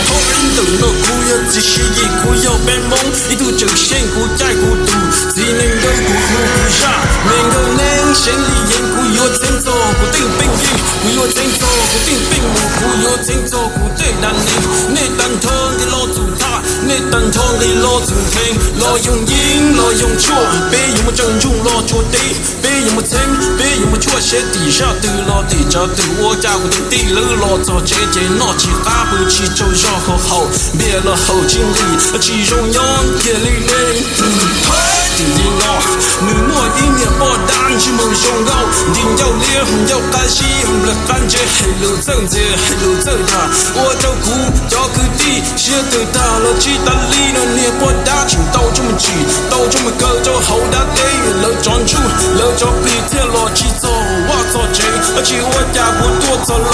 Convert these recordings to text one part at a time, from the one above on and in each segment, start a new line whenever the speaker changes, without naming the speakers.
托人等到苦要仔细一苦要变梦，一度就先苦在孤独，只能够苦苦苦下，能够能先里眼苦要前走，苦定病因，苦要前走，苦定病母，苦要前走，苦对难宁，你等痛的老祖他，你等痛的老祖听，老用因老用错，别用么正中老错地，别用么清，别用么错些底下的老地着的我家我的地了老早姐姐闹起大不起就绕和好，别了后经历，其中央也累累，顶顶高，你莫一面包单去梦想高，定要烈要干西，不了感觉黑路正直黑路正大，我就苦要苦地，写得大了几大力了你不打紧到这么急，到这么高就好大地，了专注了就比天老起走，我做这，而且我家不多走路，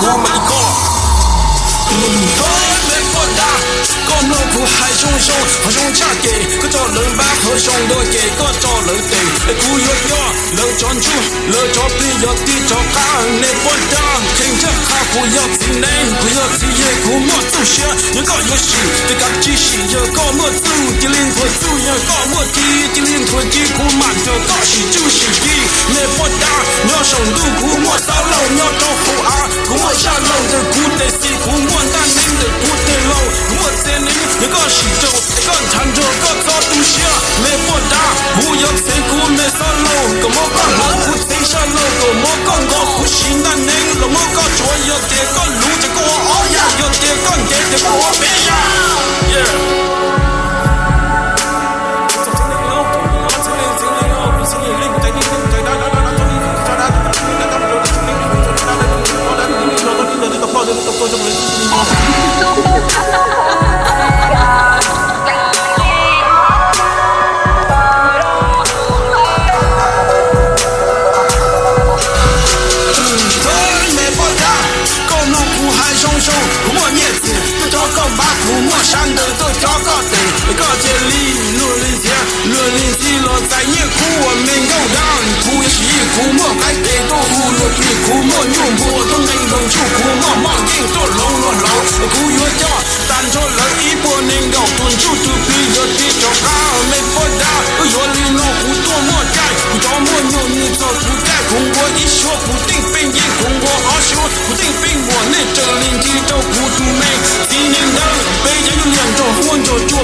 我没个。没不打，个脑壳还凶凶，好凶恰给，个找人把和凶都给个找人给，苦要要，了专注，了找比要地找干，你不打，听着他不要自内，不要自业苦莫做些，一个游戏，这个机器一个莫做，的灵魂做一个莫地，的灵魂的苦满着高喜就是一，你不打，你要上路苦莫烧肉，你要找苦啊，苦莫下肉的苦得死苦莫。但您的不得漏，我这里一个喜州，一个潭州，个早都下，没不打，不要吃苦没烧肉，个么个老苦吃下肉，个么个我苦心但您，个么个做要得个路这个我呀，要得个得这个我别呀，yeah。做